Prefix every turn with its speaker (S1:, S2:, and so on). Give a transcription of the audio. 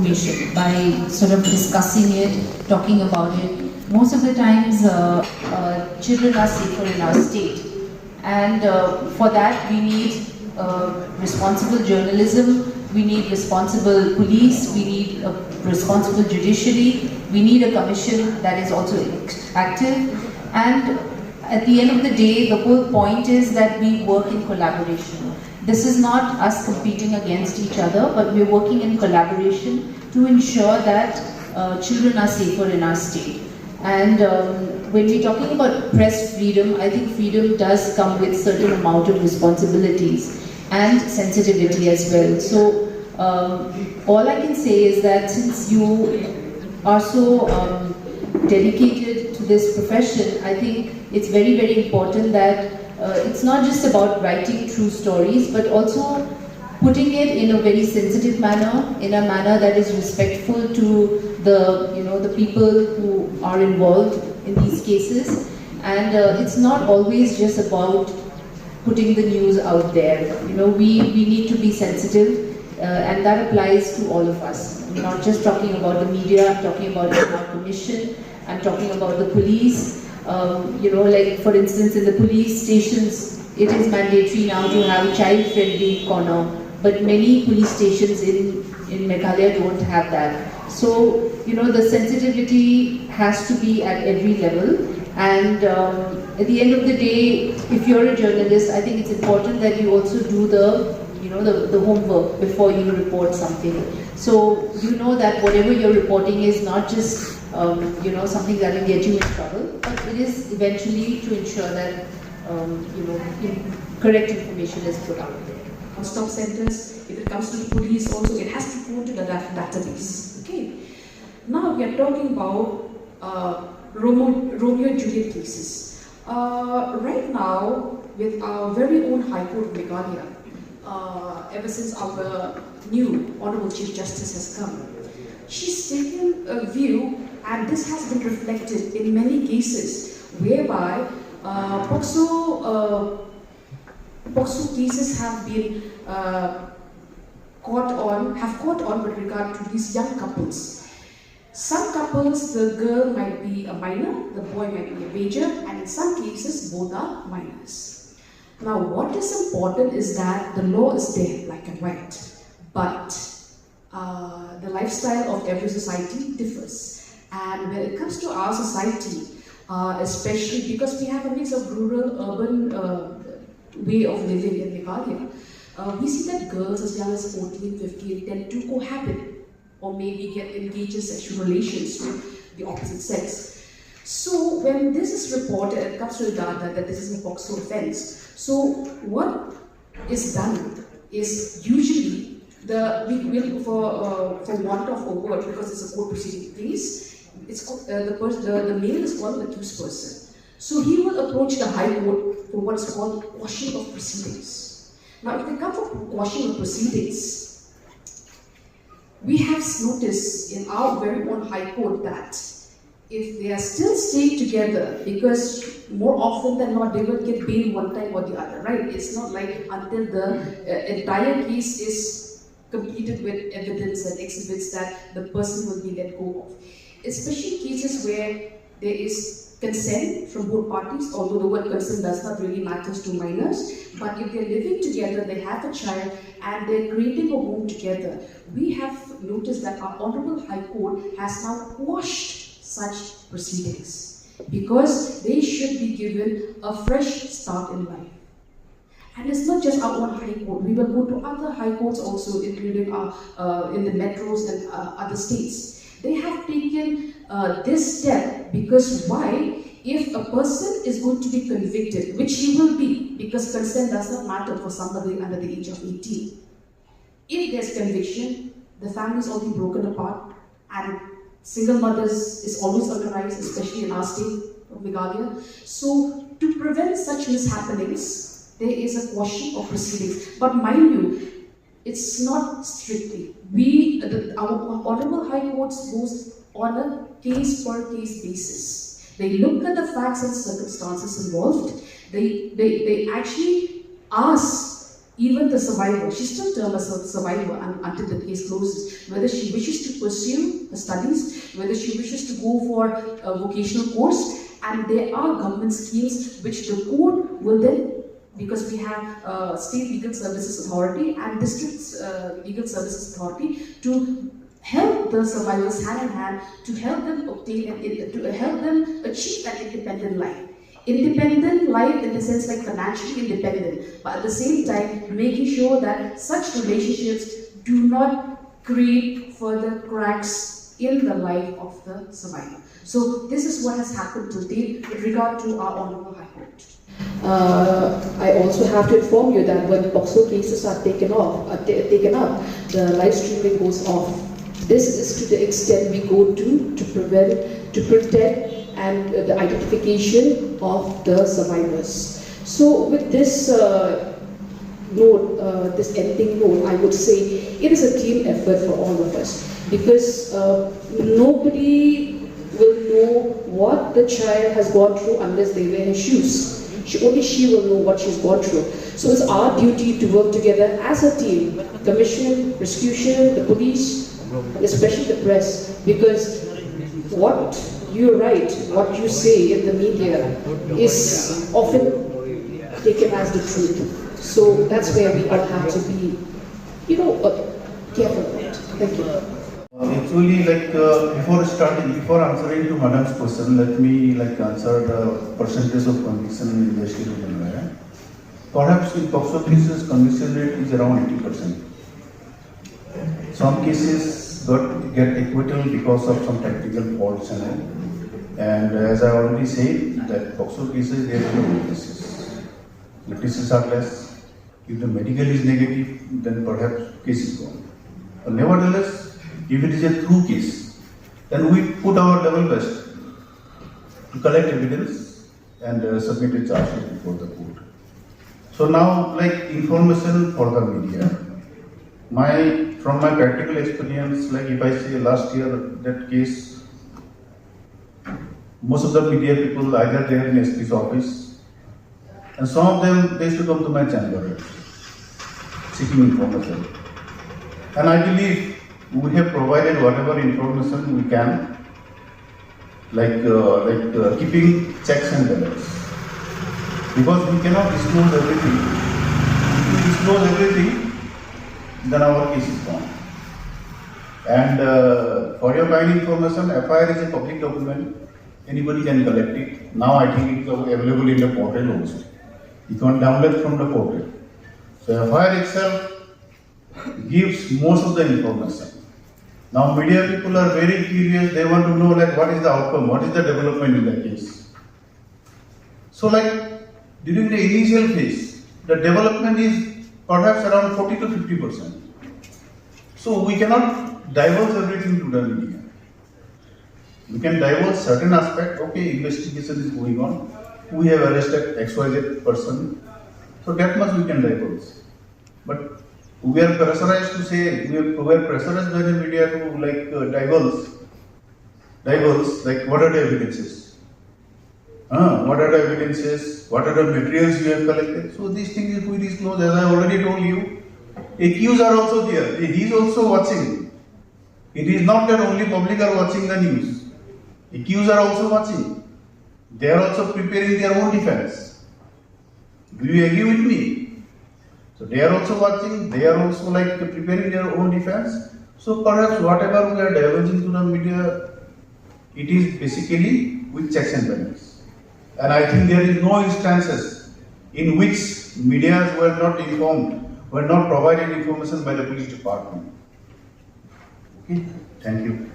S1: information by sort of discussing it, talking about it. Most of the times, children are safer in our state, and for that we need responsible journalism, we need responsible police, we need a responsible judiciary, we need a commission that is also active, and at the end of the day, the whole point is that we work in collaboration. This is not us competing against each other, but we're working in collaboration to ensure that children are safer in our state. And when we're talking about press freedom, I think freedom does come with certain amount of responsibilities and sensitivity as well. So all I can say is that since you are so dedicated to this profession, I think it's very, very important that it's not just about writing true stories, but also putting it in a very sensitive manner, in a manner that is respectful to the people who are involved in these cases. And it's not always just about putting the news out there. We need to be sensitive, and that applies to all of us. I'm not just talking about the media, I'm talking about our commission, I'm talking about the police. Like for instance, in the police stations, it is mandatory now to have a child-friendly corner, but many police stations in Meghalaya don't have that. So, the sensitivity has to be at every level, and at the end of the day, if you're a journalist, I think it's important that you also do the homework before you report something. So, that whatever you're reporting is not just something that will get you in trouble, but it is eventually to ensure that correct information is put out there.
S2: Stop centers, if it comes to the police also, it has to go to the database. Okay. Now we are talking about Romeo and Juliet cases. Right now, with our very own High Court of Meghalaya, ever since our new Honorable Chief Justice has come, she's taken a view, and this has been reflected in many cases whereby POCSO cases have been caught on with regard to these young couples. Some couples, the girl might be a minor, the boy might be a major, and in some cases both are minors. Now what is important is that the law is there, black and white, but the lifestyle of every society differs. And when it comes to our society, especially because we have a mix of rural-urban way of living in Meghalaya, we see that girls as young as 14, 15 tend to cohabit or maybe get engaged in sexual relations with the opposite sex. So when this is reported, it comes to the data that this is a POCSO offense. So what is done is usually for want of a word, because it's a court proceeding case, it's called, the male is called the accused person. So he will approach the High Court for what is called quashing of proceedings. Now, if they come for quashing of proceedings, we have noticed in our very own High Court that if they are still staying together, because more often than not they will get bail one time or the other, right? It's not like until the entire case is completed with evidence and exhibits that the person will be let go of. Especially cases where there is consent from both parties, although the word consent does not really matter to minors, but if they're living together, they have a child, and they're creating a home together, we have noticed that our Honorable High Court has now quashed such proceedings because they should be given a fresh start in life. And it's not just our own High Court, we will go to other High Courts also, including in the metros and other states. They have taken this step because why? If a person is going to be convicted, which he will be, because consent does not matter for somebody under the age of 18. If there's conviction, the family is already broken apart, and single mothers is always on the rise, especially in our state of Meghalaya. So to prevent such mishappenings, there is a quashing of proceedings. But mind you, it's not strictly. Our Honorable High Courts goes on a case-per-case basis. They look at the facts and circumstances involved. They actually ask even the survivor, she's still termed as a survivor until the case closes, whether she wishes to pursue her studies, whether she wishes to go for a vocational course, and there are government schemes which the court will then, because we have State Legal Services Authority and District Legal Services Authority, to help the survivors hand in hand, to help them obtain, to help them achieve that independent life. Independent life in the sense like financially independent, but at the same time making sure that such relationships do not create further cracks in the life of the survivor. So this is what has happened to date with regard to our Honourable High Court. I also have to inform you that when POCSO cases are taken up, the live streaming goes off. This is to the extent we go to prevent, to protect, and the identification of the survivors. So with this note, this ending note, I would say it is a team effort for all of us, because nobody will know what the child has gone through unless they wear her shoes. Only she will know what she's gone through. So it's our duty to work together as a team, Commission, prosecution, the police, and especially the press, because what you write, what you say in the media is often taken as the truth. So that's where we all have to be, careful about it. Thank you.
S3: Actually, before answering to Madam's question, let me answer the percentage of conviction in GHD News. Perhaps in POCSO cases, conviction rate is around 80%. Some cases get acquittal because of some technical faults and all. And as I already said, that POCSO cases, there are no witnesses. Witnesses are less. If the medical is negative, then perhaps case is gone. But nevertheless, if it is a true case, then we put our level best to collect evidence and submit a charge sheet before the court. So now, information for the media, from my practical experience, if I say last year that case, most of the media people either they are in SP's office, and some of them they used to come to my chamber seeking information, and I believe we have provided whatever information we can, keeping checks and balances. Because we cannot disclose everything. If we disclose everything, then our case is gone. And for your kind information, FIR is a public document. Anybody can collect it. Now I think it is available in the portal also. You can download from the portal. So FIR itself gives most of the information. Now media people are very curious, they want to know what is the outcome, what is the development in the case. So during the initial phase, the development is perhaps around 40 to 50%. So we cannot divulge everything to the media. We can divulge certain aspect, okay, investigation is going on, we have arrested XYZ person, so that much we can divulge. But we are pressurized to say, we are pressurized by the media to divulge, what are the evidences? What are the evidences? What are the materials you have collected? So these things, if we disclose, as I already told you, accused are also there. He is also watching. It is not that only public are watching the news. Accused are also watching. They are also preparing their own defense. Do you agree with me? So they are also watching, they are also preparing their own defense. So perhaps whatever we are divulging to the media, it is basically with checks and balances. And I think there is no instances in which media were not informed, were not provided information by the police department. Okay, thank you.